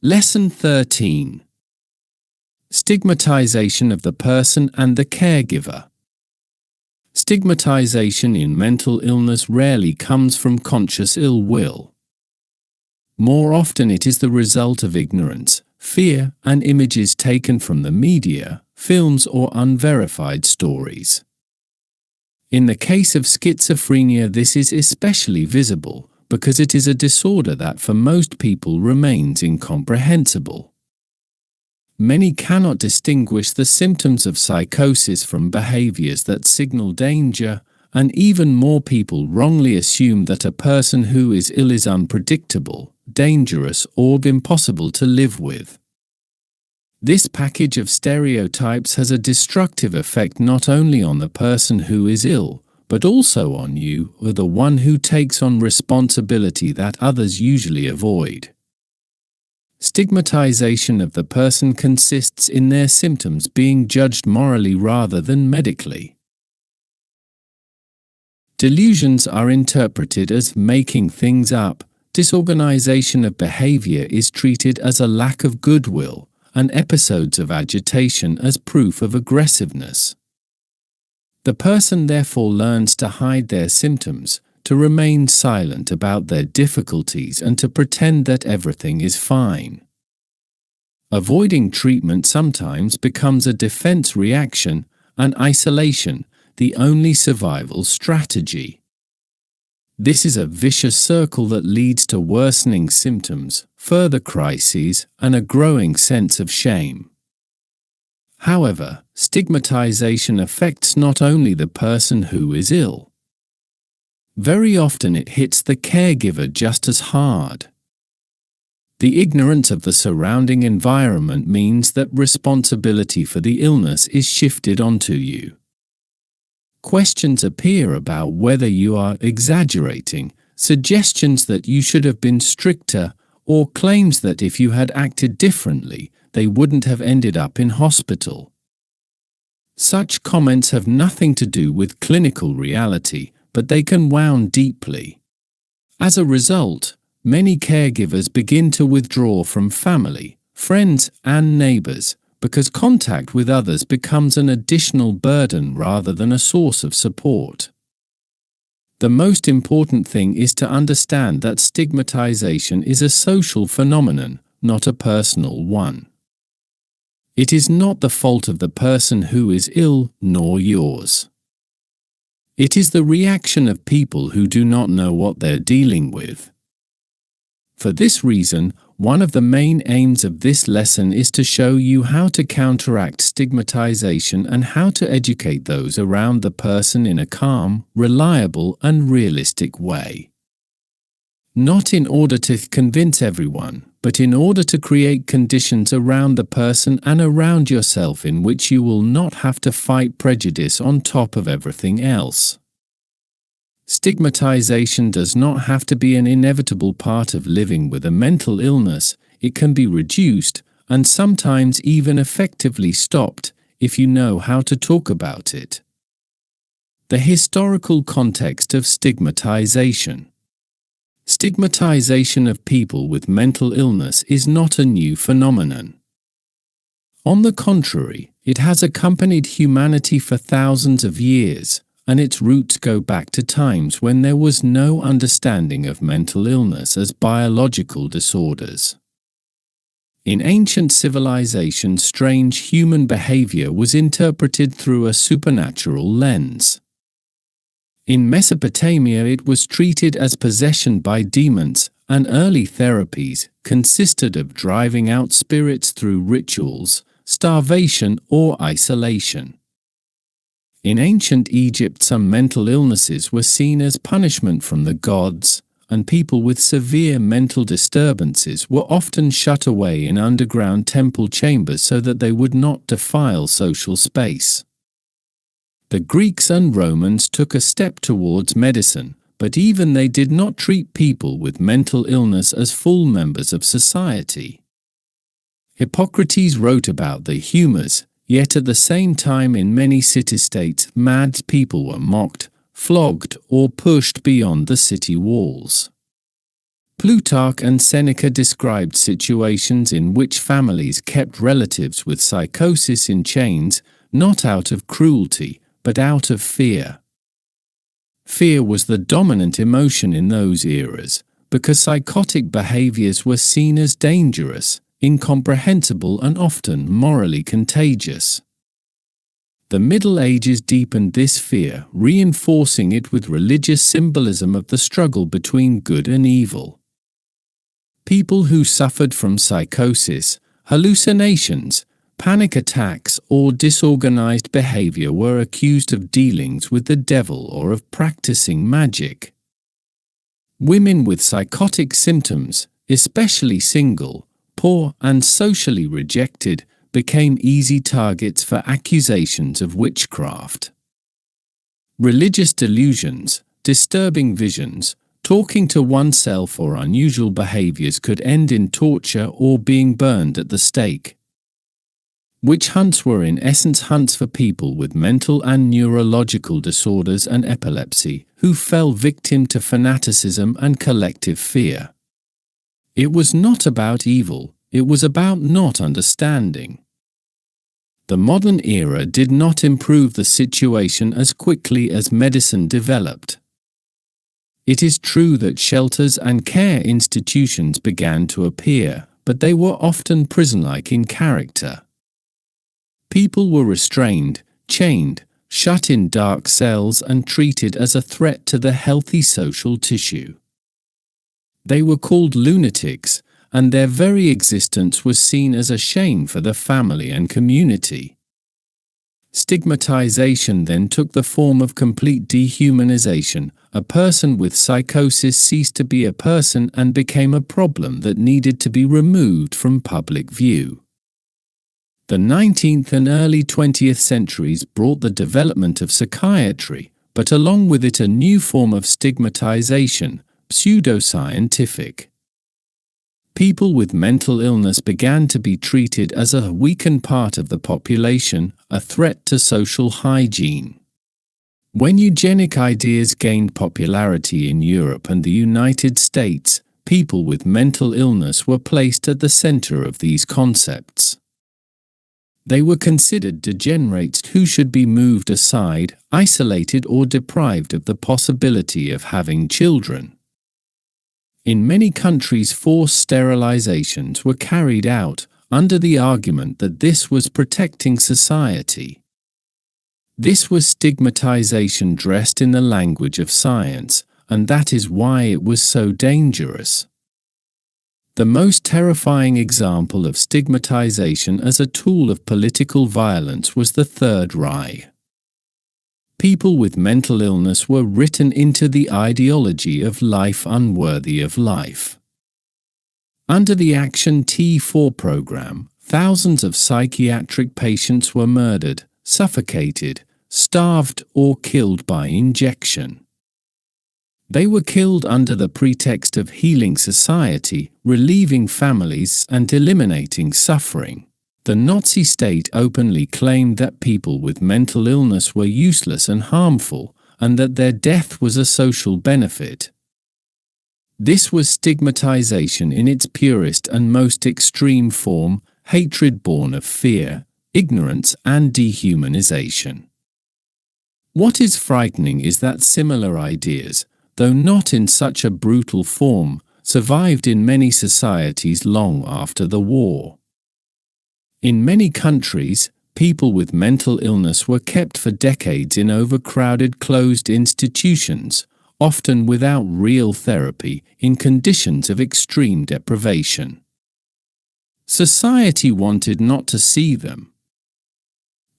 Lesson 13. Stigmatization of the person and the caregiver. Stigmatization in mental illness rarely comes from conscious ill will. More often it is the result of ignorance, fear, and images taken from the media, films, or unverified stories. In the case of schizophrenia, this is especially visible because it is a disorder that for most people remains incomprehensible. Many cannot distinguish the symptoms of psychosis from behaviors that signal danger, and even more people wrongly assume that a person who is ill is unpredictable, dangerous, or impossible to live with. This package of stereotypes has a destructive effect not only on the person who is ill, but also on you, or the one who takes on responsibility that others usually avoid. Stigmatization of the person consists in their symptoms being judged morally rather than medically. Delusions are interpreted as making things up, disorganization of behavior is treated as a lack of goodwill, and episodes of agitation as proof of aggressiveness. The person therefore learns to hide their symptoms, to remain silent about their difficulties, and to pretend that everything is fine. Avoiding treatment sometimes becomes a defense reaction, and isolation, the only survival strategy. This is a vicious circle that leads to worsening symptoms, further crises, and a growing sense of shame. However, stigmatization affects not only the person who is ill. Very often it hits the caregiver just as hard. The ignorance of the surrounding environment means that responsibility for the illness is shifted onto you. Questions appear about whether you are exaggerating, suggestions that you should have been stricter, or claims that if you had acted differently, they wouldn't have ended up in hospital. Such comments have nothing to do with clinical reality, but they can wound deeply. As a result, many caregivers begin to withdraw from family, friends, and neighbors, because contact with others becomes an additional burden rather than a source of support. The most important thing is to understand that stigmatization is a social phenomenon, not a personal one. It is not the fault of the person who is ill, nor yours. It is the reaction of people who do not know what they're dealing with. For this reason, one of the main aims of this lesson is to show you how to counteract stigmatization and how to educate those around the person in a calm, reliable, and realistic way. Not in order to convince everyone, but in order to create conditions around the person and around yourself in which you will not have to fight prejudice on top of everything else. Stigmatization does not have to be an inevitable part of living with a mental illness. It can be reduced, and sometimes even effectively stopped, if you know how to talk about it. The historical context of stigmatization. Stigmatization of people with mental illness is not a new phenomenon. On the contrary, it has accompanied humanity for thousands of years, and its roots go back to times when there was no understanding of mental illness as biological disorders. In ancient civilizations, strange human behavior was interpreted through a supernatural lens. In Mesopotamia, it was treated as possession by demons, and early therapies consisted of driving out spirits through rituals, starvation, or isolation. In ancient Egypt, some mental illnesses were seen as punishment from the gods, and people with severe mental disturbances were often shut away in underground temple chambers so that they would not defile social space. The Greeks and Romans took a step towards medicine, but even they did not treat people with mental illness as full members of society. Hippocrates wrote about the humours, yet at the same time in many city-states, mad people were mocked, flogged, or pushed beyond the city walls. Plutarch and Seneca described situations in which families kept relatives with psychosis in chains, not out of cruelty, but out of fear. Fear was the dominant emotion in those eras, because psychotic behaviors were seen as dangerous, incomprehensible, and often morally contagious. The Middle Ages deepened this fear, reinforcing it with religious symbolism of the struggle between good and evil. People who suffered from psychosis, hallucinations, panic attacks, or disorganized behavior were accused of dealings with the devil or of practicing magic. Women with psychotic symptoms, especially single, poor, and socially rejected, became easy targets for accusations of witchcraft. Religious delusions, disturbing visions, talking to oneself, or unusual behaviors could end in torture or being burned at the stake. Witch hunts were in essence hunts for people with mental and neurological disorders and epilepsy, who fell victim to fanaticism and collective fear. It was not about evil, it was about not understanding. The modern era did not improve the situation as quickly as medicine developed. It is true that shelters and care institutions began to appear, but they were often prison-like in character. People were restrained, chained, shut in dark cells, and treated as a threat to the healthy social tissue. They were called lunatics, and their very existence was seen as a shame for the family and community. Stigmatization then took the form of complete dehumanization. A person with psychosis ceased to be a person and became a problem that needed to be removed from public view. The 19th and early 20th centuries brought the development of psychiatry, but along with it a new form of stigmatization, pseudoscientific. People with mental illness began to be treated as a weakened part of the population, a threat to social hygiene. When eugenic ideas gained popularity in Europe and the United States, people with mental illness were placed at the center of these concepts. They were considered degenerates who should be moved aside, isolated, or deprived of the possibility of having children. In many countries, forced sterilizations were carried out, under the argument that this was protecting society. This was stigmatization dressed in the language of science, and that is why it was so dangerous. The most terrifying example of stigmatization as a tool of political violence was the Third Reich. People with mental illness were written into the ideology of life unworthy of life. Under the Action T4 program, thousands of psychiatric patients were murdered, suffocated, starved, or killed by injection. They were killed under the pretext of healing society, relieving families, and eliminating suffering. The Nazi state openly claimed that people with mental illness were useless and harmful, and that their death was a social benefit. This was stigmatization in its purest and most extreme form, hatred born of fear, ignorance, and dehumanization. What is frightening is that similar ideas, though not in such a brutal form, survived in many societies long after the war. In many countries, people with mental illness were kept for decades in overcrowded closed institutions, often without real therapy, in conditions of extreme deprivation. Society wanted not to see them.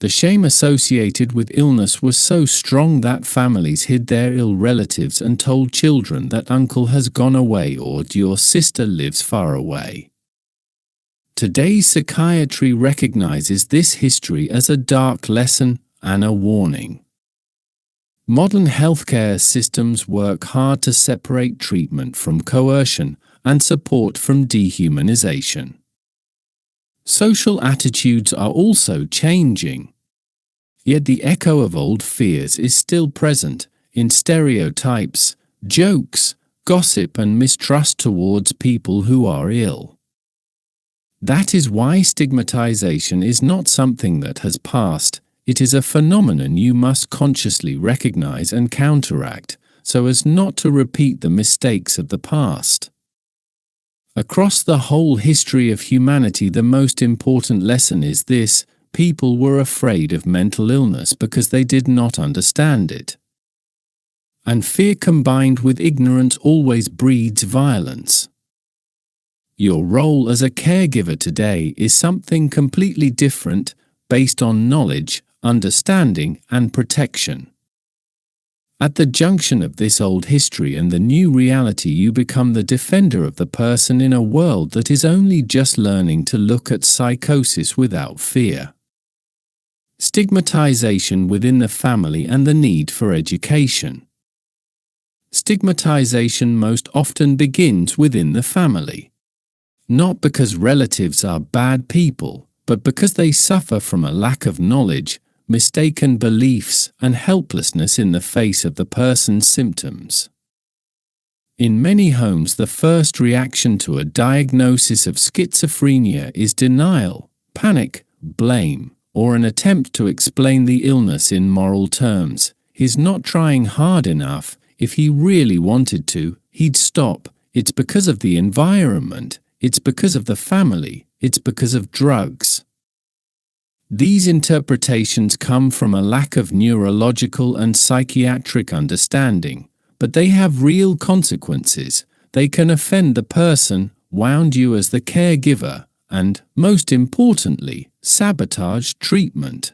The shame associated with illness was so strong that families hid their ill relatives and told children that uncle has gone away or your sister lives far away. Today's psychiatry recognizes this history as a dark lesson and a warning. Modern healthcare systems work hard to separate treatment from coercion and support from dehumanization. Social attitudes are also changing. Yet the echo of old fears is still present in stereotypes, jokes, gossip and mistrust towards people who are ill. That is why stigmatization is not something that has passed. It is a phenomenon you must consciously recognize and counteract, so as not to repeat the mistakes of the past. Across the whole history of humanity, the most important lesson is this: people were afraid of mental illness because they did not understand it. And fear combined with ignorance always breeds violence. Your role as a caregiver today is something completely different, based on knowledge, understanding, and protection. At the junction of this old history and the new reality, you become the defender of the person in a world that is only just learning to look at psychosis without fear. Stigmatization within the family and the need for education. Stigmatization most often begins within the family. Not because relatives are bad people, but because they suffer from a lack of knowledge, mistaken beliefs, and helplessness in the face of the person's symptoms. In many homes, the first reaction to a diagnosis of schizophrenia is denial, panic, blame, or an attempt to explain the illness in moral terms. He's not trying hard enough. If he really wanted to, he'd stop. It's because of the environment. It's because of the family. It's because of drugs. These interpretations come from a lack of neurological and psychiatric understanding, but they have real consequences. They can offend the person, wound you as the caregiver, and, most importantly, sabotage treatment.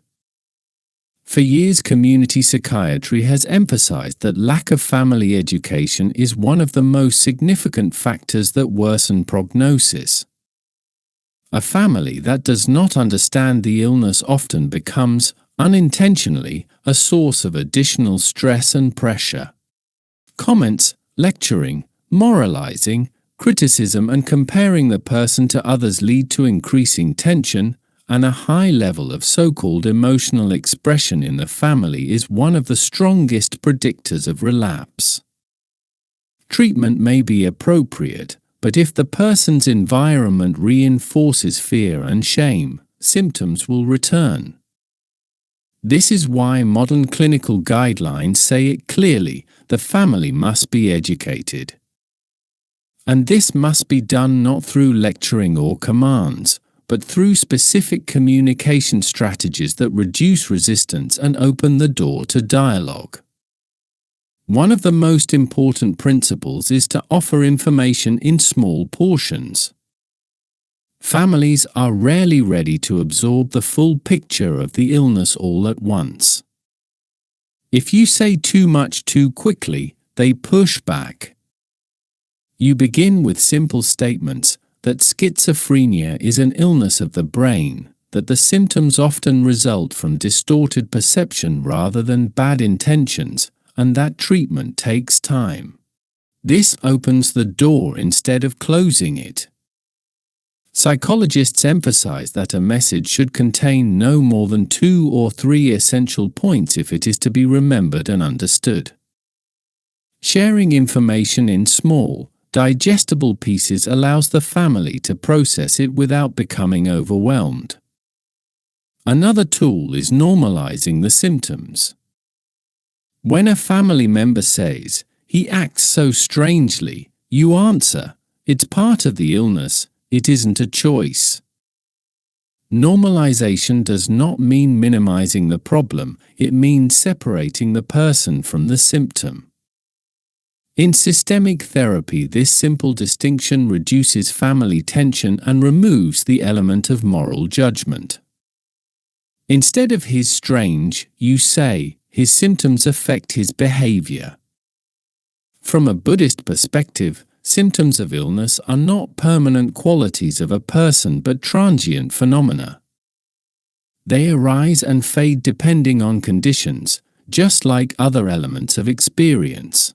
For years, community psychiatry has emphasized that lack of family education is one of the most significant factors that worsen prognosis. A family that does not understand the illness often becomes, unintentionally, a source of additional stress and pressure. Comments, lecturing, moralizing, criticism, and comparing the person to others lead to increasing tension, and a high level of so-called emotional expression in the family is one of the strongest predictors of relapse. Treatment may be appropriate, but if the person's environment reinforces fear and shame, symptoms will return. This is why modern clinical guidelines say it clearly: the family must be educated. And this must be done not through lecturing or commands, but through specific communication strategies that reduce resistance and open the door to dialogue. One of the most important principles is to offer information in small portions. Families are rarely ready to absorb the full picture of the illness all at once. If you say too much too quickly, they push back. You begin with simple statements that schizophrenia is an illness of the brain, that the symptoms often result from distorted perception rather than bad intentions, and that treatment takes time. This opens the door instead of closing it. Psychologists emphasize that a message should contain no more than 2 or 3 essential points if it is to be remembered and understood. Sharing information in small, digestible pieces allows the family to process it without becoming overwhelmed. Another tool is normalizing the symptoms. When a family member says, "He acts so strangely," you answer, "It's part of the illness, it isn't a choice." Normalization does not mean minimizing the problem, it means separating the person from the symptom. In systemic therapy, this simple distinction reduces family tension and removes the element of moral judgment. Instead of "he's strange," you say, "his symptoms affect his behavior." From a Buddhist perspective, symptoms of illness are not permanent qualities of a person but transient phenomena. They arise and fade depending on conditions, just like other elements of experience.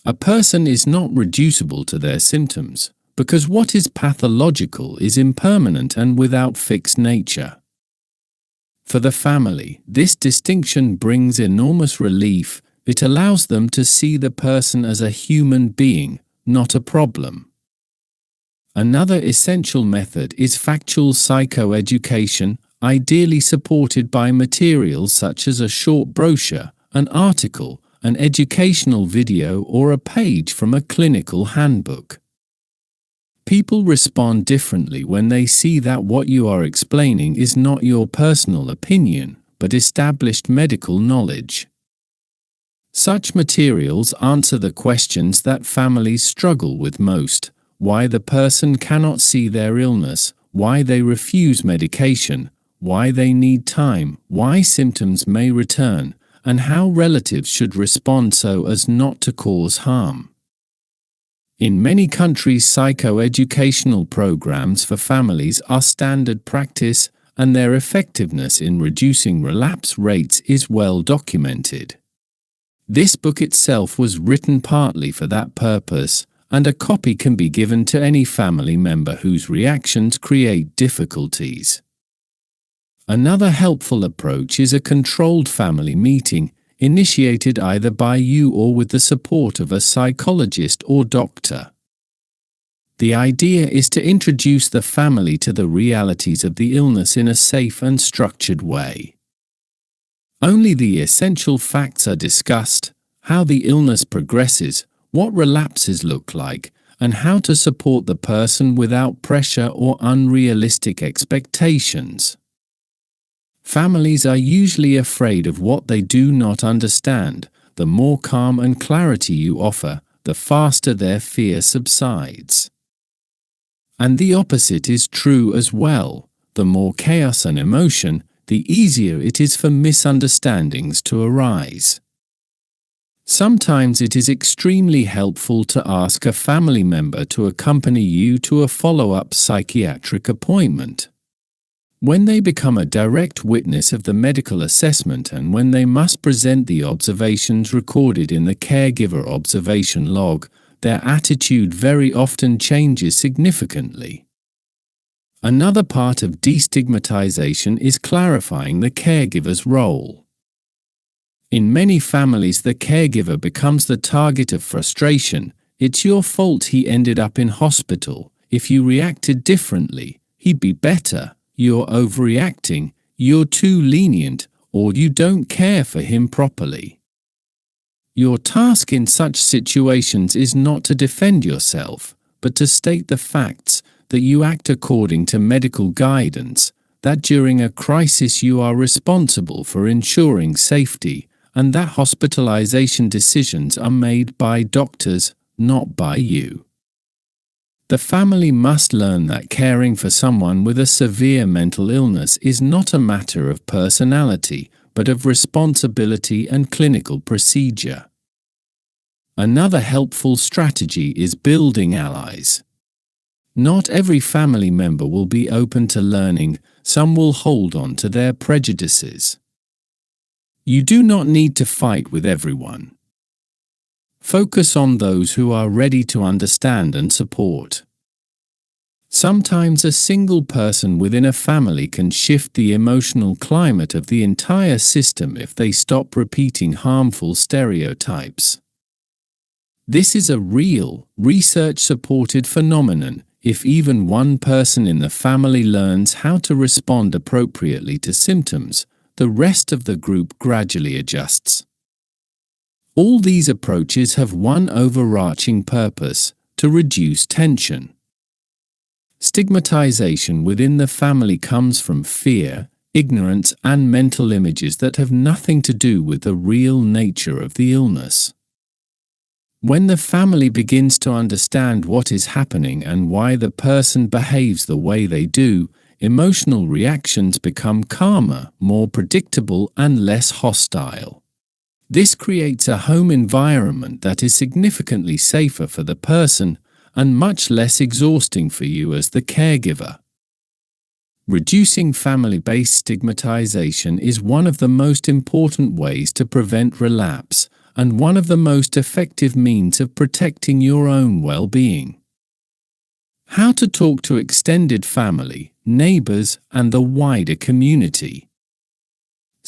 A person is not reducible to their symptoms, because what is pathological is impermanent and without fixed nature. For the family, this distinction brings enormous relief, It allows them to see the person as a human being, not a problem. Another essential method is factual psychoeducation, ideally supported by materials such as a short brochure, an article, an educational video, or a page from a clinical handbook. People respond differently when they see that what you are explaining is not your personal opinion, but established medical knowledge. Such materials answer the questions that families struggle with most: why the person cannot see their illness, why they refuse medication, why they need time, why symptoms may return, and how relatives should respond so as not to cause harm. In many countries, psychoeducational programs for families are standard practice, and their effectiveness in reducing relapse rates is well documented. This book itself was written partly for that purpose, and a copy can be given to any family member whose reactions create difficulties. Another helpful approach is a controlled family meeting, initiated either by you or with the support of a psychologist or doctor. The idea is to introduce the family to the realities of the illness in a safe and structured way. Only the essential facts are discussed: how the illness progresses, what relapses look like, and how to support the person without pressure or unrealistic expectations. Families are usually afraid of what they do not understand. The more calm and clarity you offer, the faster their fear subsides. And the opposite is true as well. The more chaos and emotion, the easier it is for misunderstandings to arise. Sometimes it is extremely helpful to ask a family member to accompany you to a follow-up psychiatric appointment. When they become a direct witness of the medical assessment and when they must present the observations recorded in the caregiver observation log, their attitude very often changes significantly. Another part of destigmatization is clarifying the caregiver's role. In many families, the caregiver becomes the target of frustration. It's your fault he ended up in hospital. If you reacted differently, he'd be better. You're overreacting, you're too lenient, or you don't care for him properly. Your task in such situations is not to defend yourself, but to state the facts, that you act according to medical guidance, that during a crisis you are responsible for ensuring safety, and that hospitalization decisions are made by doctors, not by you. The family must learn that caring for someone with a severe mental illness is not a matter of personality, but of responsibility and clinical procedure. Another helpful strategy is building allies. Not every family member will be open to learning, some will hold on to their prejudices. You do not need to fight with everyone. Focus on those who are ready to understand and support. Sometimes a single person within a family can shift the emotional climate of the entire system if they stop repeating harmful stereotypes. This is a real, research-supported phenomenon. If even one person in the family learns how to respond appropriately to symptoms, the rest of the group gradually adjusts. All these approaches have one overarching purpose: to reduce tension. Stigmatization within the family comes from fear, ignorance, and mental images that have nothing to do with the real nature of the illness. When the family begins to understand what is happening and why the person behaves the way they do, emotional reactions become calmer, more predictable, and less hostile. This creates a home environment that is significantly safer for the person and much less exhausting for you as the caregiver. Reducing family-based stigmatization is one of the most important ways to prevent relapse and one of the most effective means of protecting your own well-being. How to talk to extended family, neighbors, and the wider community.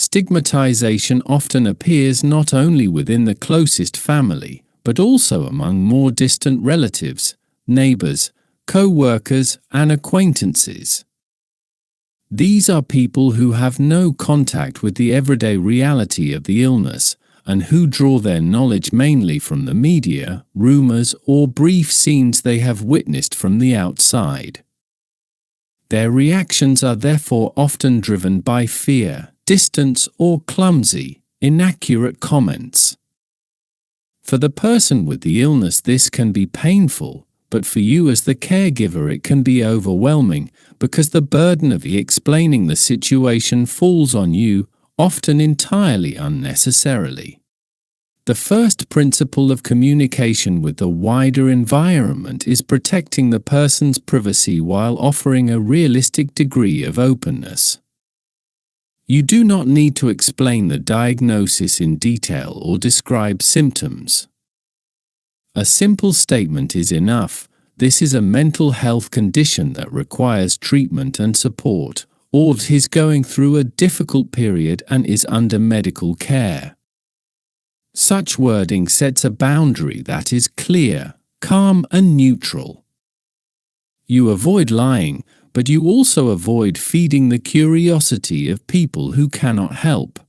Stigmatization often appears not only within the closest family, but also among more distant relatives, neighbors, co-workers, and acquaintances. These are people who have no contact with the everyday reality of the illness, and who draw their knowledge mainly from the media, rumors, or brief scenes they have witnessed from the outside. Their reactions are therefore often driven by fear, distance, or clumsy, inaccurate comments. For the person with the illness, this can be painful, but for you as the caregiver it can be overwhelming, because the burden of explaining the situation falls on you, often entirely unnecessarily. The first principle of communication with the wider environment is protecting the person's privacy while offering a realistic degree of openness. You do not need to explain the diagnosis in detail or describe symptoms. A simple statement is enough. This is a mental health condition that requires treatment and support, or he is going through a difficult period and is under medical care. Such wording sets a boundary that is clear, calm, and neutral. You avoid lying, but you also avoid feeding the curiosity of people who cannot help.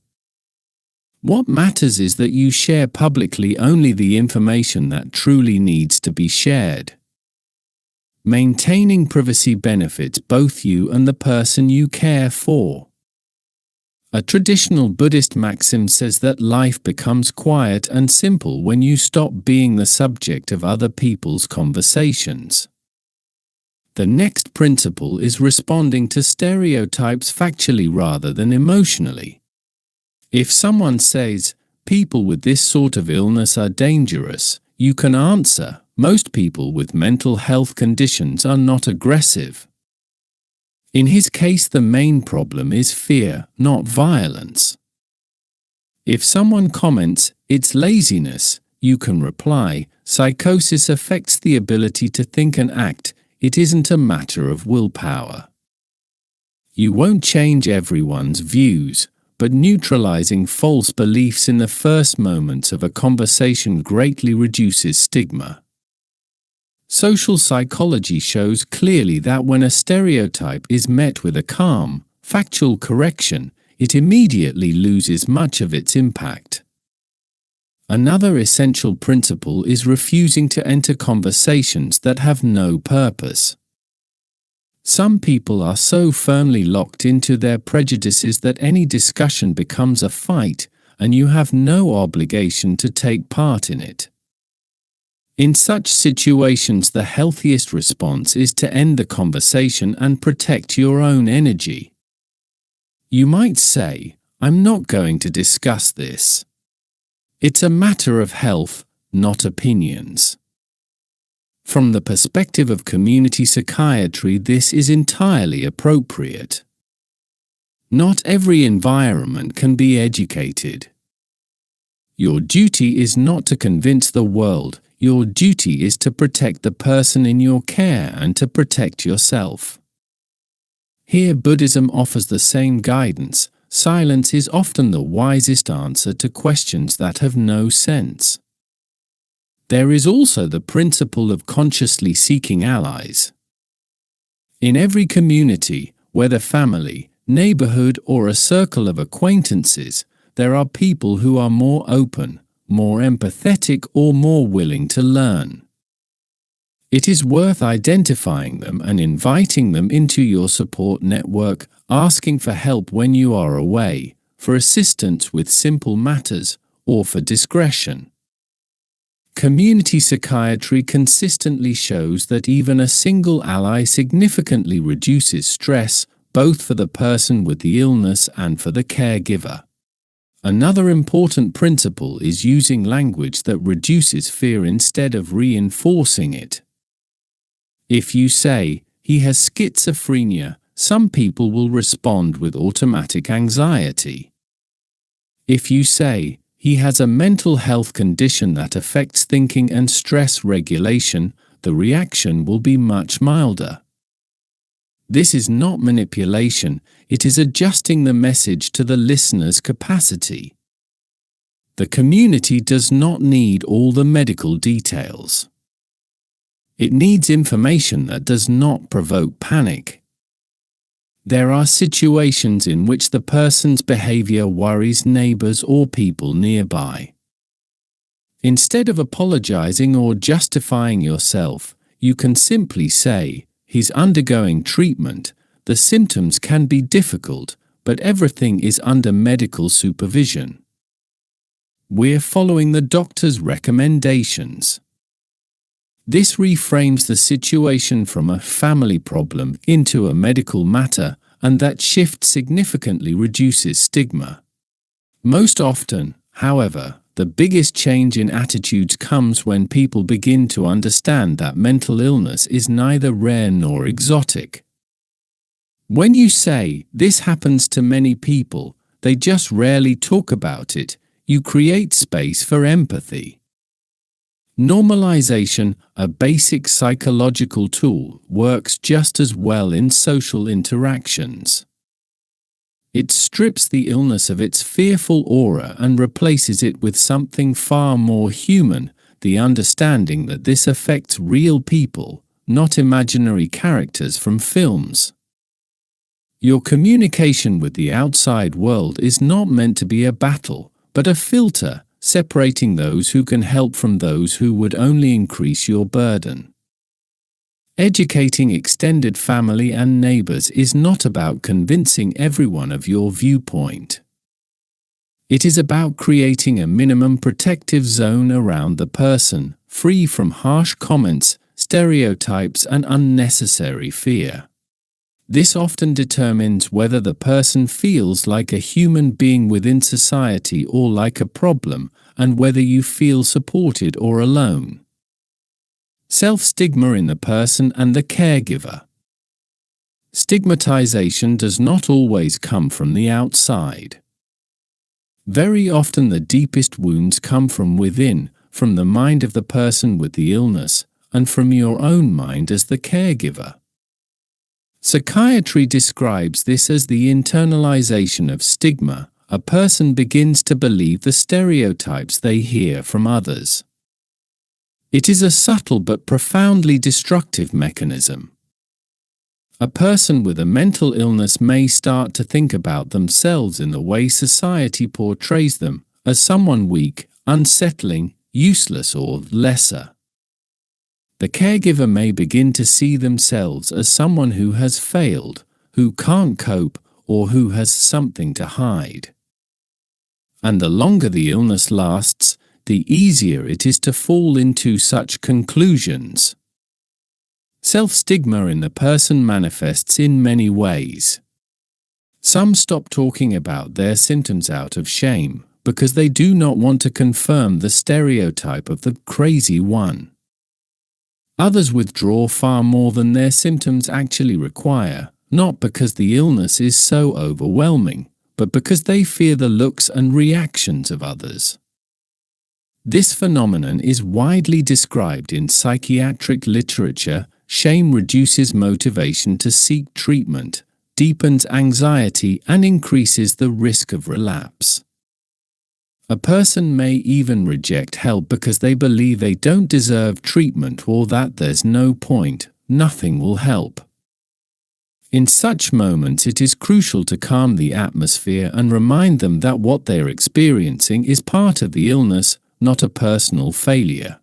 What matters is that you share publicly only the information that truly needs to be shared. Maintaining privacy benefits both you and the person you care for. A traditional Buddhist maxim says that life becomes quiet and simple when you stop being the subject of other people's conversations. The next principle is responding to stereotypes factually rather than emotionally. If someone says, "People with this sort of illness are dangerous," you can answer, "Most people with mental health conditions are not aggressive." In his case, the main problem is fear, not violence. If someone comments, "It's laziness," you can reply, "Psychosis affects the ability to think and act. It isn't a matter of willpower." You won't change everyone's views, but neutralizing false beliefs in the first moments of a conversation greatly reduces stigma. Social psychology shows clearly that when a stereotype is met with a calm, factual correction, it immediately loses much of its impact. Another essential principle is refusing to enter conversations that have no purpose. Some people are so firmly locked into their prejudices that any discussion becomes a fight, and you have no obligation to take part in it. In such situations, the healthiest response is to end the conversation and protect your own energy. You might say, "I'm not going to discuss this. It's a matter of health, not opinions." From the perspective of community psychiatry, this is entirely appropriate. Not every environment can be educated. Your duty is not to convince the world. Your duty is to protect the person in your care and to protect yourself. Here, Buddhism offers the same guidance. Silence is often the wisest answer to questions that have no sense. There is also the principle of consciously seeking allies. In every community, whether family, neighborhood, or a circle of acquaintances, there are people who are more open, more empathetic, or more willing to learn. It is worth identifying them and inviting them into your support network, asking for help when you are away, for assistance with simple matters, or for discretion. Community psychiatry consistently shows that even a single ally significantly reduces stress, both for the person with the illness and for the caregiver. Another important principle is using language that reduces fear instead of reinforcing it. If you say, "He has schizophrenia," some people will respond with automatic anxiety. If you say, "He has a mental health condition that affects thinking and stress regulation," the reaction will be much milder. This is not manipulation, it is adjusting the message to the listener's capacity. The community does not need all the medical details. It needs information that does not provoke panic. There are situations in which the person's behavior worries neighbors or people nearby. Instead of apologizing or justifying yourself, you can simply say, "He's undergoing treatment, the symptoms can be difficult, but everything is under medical supervision. We're following the doctor's recommendations." This reframes the situation from a family problem into a medical matter, and that shift significantly reduces stigma. Most often, however, the biggest change in attitudes comes when people begin to understand that mental illness is neither rare nor exotic. When you say, "This happens to many people, they just rarely talk about it," you create space for empathy. Normalization, a basic psychological tool, works just as well in social interactions. It strips the illness of its fearful aura and replaces it with something far more human, the understanding that this affects real people, not imaginary characters from films. Your communication with the outside world is not meant to be a battle, but a filter, separating those who can help from those who would only increase your burden. Educating extended family and neighbors is not about convincing everyone of your viewpoint. It is about creating a minimum protective zone around the person, free from harsh comments, stereotypes, and unnecessary fear. This often determines whether the person feels like a human being within society or like a problem, and whether you feel supported or alone. Self-stigma in the person and the caregiver. Stigmatization does not always come from the outside. Very often the deepest wounds come from within, from the mind of the person with the illness, and from your own mind as the caregiver. Psychiatry describes this as the internalization of stigma. A person begins to believe the stereotypes they hear from others. It is a subtle but profoundly destructive mechanism. A person with a mental illness may start to think about themselves in the way society portrays them, as someone weak, unsettling, useless, or lesser. The caregiver may begin to see themselves as someone who has failed, who can't cope, or who has something to hide. And the longer the illness lasts, the easier it is to fall into such conclusions. Self-stigma in the person manifests in many ways. Some stop talking about their symptoms out of shame, because they do not want to confirm the stereotype of the crazy one. Others withdraw far more than their symptoms actually require, not because the illness is so overwhelming, but because they fear the looks and reactions of others. This phenomenon is widely described in psychiatric literature. Shame reduces motivation to seek treatment, deepens anxiety, and increases the risk of relapse. A person may even reject help because they believe they don't deserve treatment or that there's no point, nothing will help. In such moments, it is crucial to calm the atmosphere and remind them that what they're experiencing is part of the illness, not a personal failure.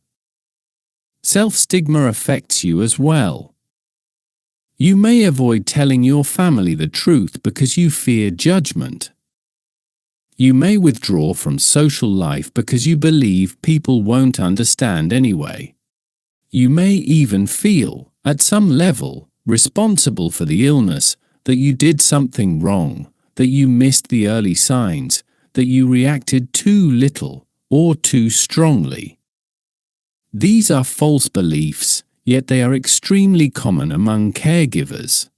Self-stigma affects you as well. You may avoid telling your family the truth because you fear judgment. You may withdraw from social life because you believe people won't understand anyway. You may even feel, at some level, responsible for the illness, that you did something wrong, that you missed the early signs, that you reacted too little or too strongly. These are false beliefs, yet they are extremely common among caregivers.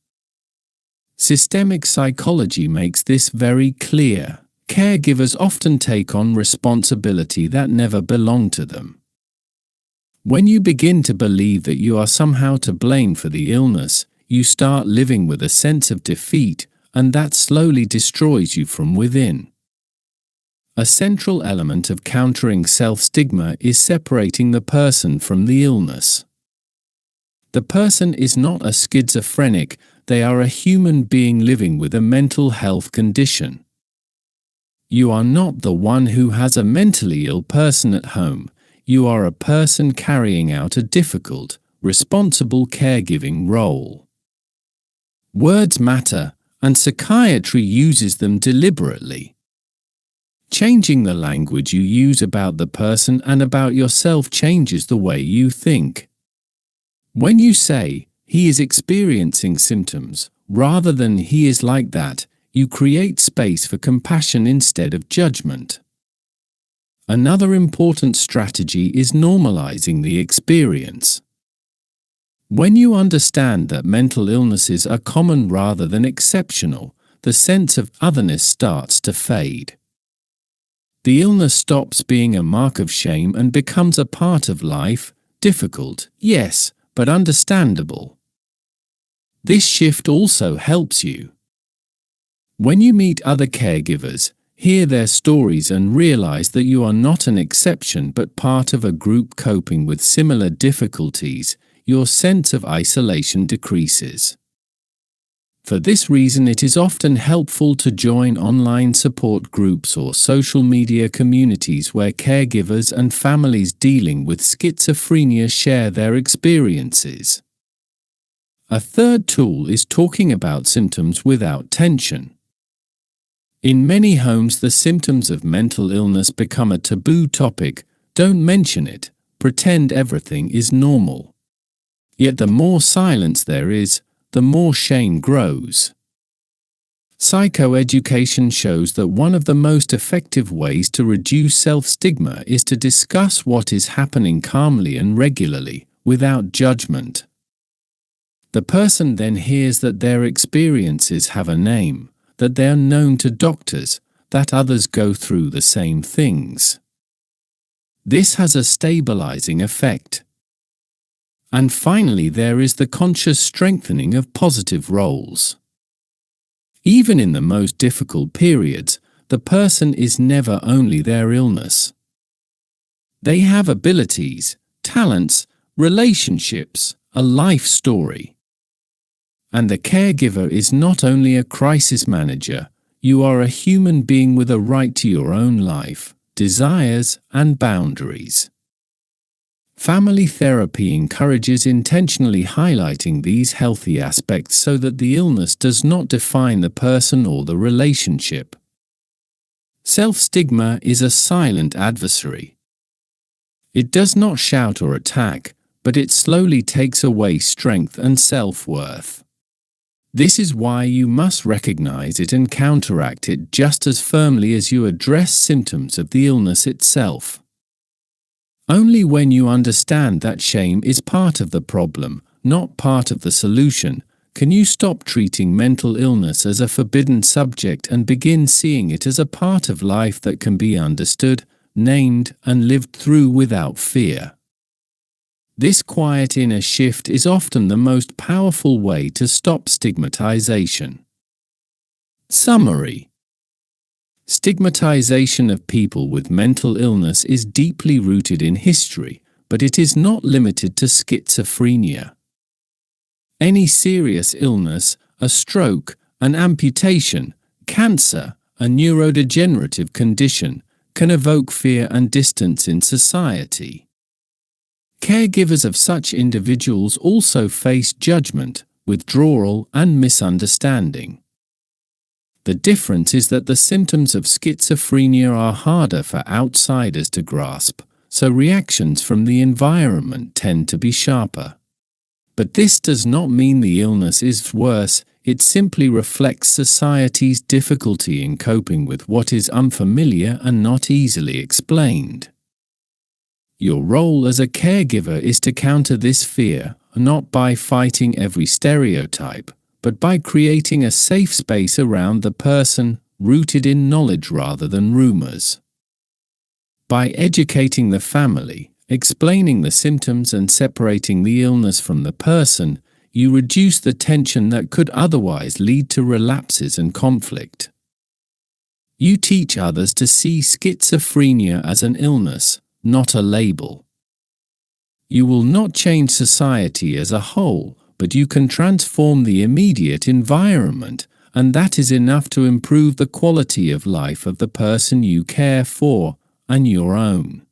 Systemic psychology makes this very clear. Caregivers often take on responsibility that never belonged to them. When you begin to believe that you are somehow to blame for the illness, you start living with a sense of defeat, and that slowly destroys you from within. A central element of countering self-stigma is separating the person from the illness. The person is not a schizophrenic, they are a human being living with a mental health condition. You are not the one who has a mentally ill person at home, you are a person carrying out a difficult, responsible caregiving role. Words matter, and psychiatry uses them deliberately. Changing the language you use about the person and about yourself changes the way you think. When you say, "He is experiencing symptoms," rather than "he is like that," you create space for compassion instead of judgment. Another important strategy is normalizing the experience. When you understand that mental illnesses are common rather than exceptional, the sense of otherness starts to fade. The illness stops being a mark of shame and becomes a part of life, difficult, yes, but understandable. This shift also helps you. When you meet other caregivers, hear their stories and realize that you are not an exception but part of a group coping with similar difficulties, your sense of isolation decreases. For this reason, it is often helpful to join online support groups or social media communities where caregivers and families dealing with schizophrenia share their experiences. A third tool is talking about symptoms without tension. In many homes, the symptoms of mental illness become a taboo topic. Don't mention it, pretend everything is normal. Yet the more silence there is, the more shame grows. Psychoeducation shows that one of the most effective ways to reduce self-stigma is to discuss what is happening calmly and regularly, without judgment. The person then hears that their experiences have a name, that they are known to doctors, that others go through the same things. This has a stabilizing effect. And finally, there is the conscious strengthening of positive roles. Even in the most difficult periods, the person is never only their illness. They have abilities, talents, relationships, a life story. And the caregiver is not only a crisis manager, you are a human being with a right to your own life, desires, and boundaries. Family therapy encourages intentionally highlighting these healthy aspects so that the illness does not define the person or the relationship. Self-stigma is a silent adversary. It does not shout or attack, but it slowly takes away strength and self-worth. This is why you must recognize it and counteract it just as firmly as you address symptoms of the illness itself. Only when you understand that shame is part of the problem, not part of the solution, can you stop treating mental illness as a forbidden subject and begin seeing it as a part of life that can be understood, named, and lived through without fear. This quiet inner shift is often the most powerful way to stop stigmatization. Summary: stigmatization of people with mental illness is deeply rooted in history, but it is not limited to schizophrenia. Any serious illness, a stroke, an amputation, cancer, a neurodegenerative condition, can evoke fear and distance in society. Caregivers of such individuals also face judgment, withdrawal, and misunderstanding. The difference is that the symptoms of schizophrenia are harder for outsiders to grasp, so reactions from the environment tend to be sharper. But this does not mean the illness is worse, it simply reflects society's difficulty in coping with what is unfamiliar and not easily explained. Your role as a caregiver is to counter this fear, not by fighting every stereotype, but by creating a safe space around the person, rooted in knowledge rather than rumors. By educating the family, explaining the symptoms and separating the illness from the person, You reduce the tension that could otherwise lead to relapses and conflict. You teach others to see schizophrenia as an illness, not a label. You will not change society as a whole, but you can transform the immediate environment, and that is enough to improve the quality of life of the person you care for and your own.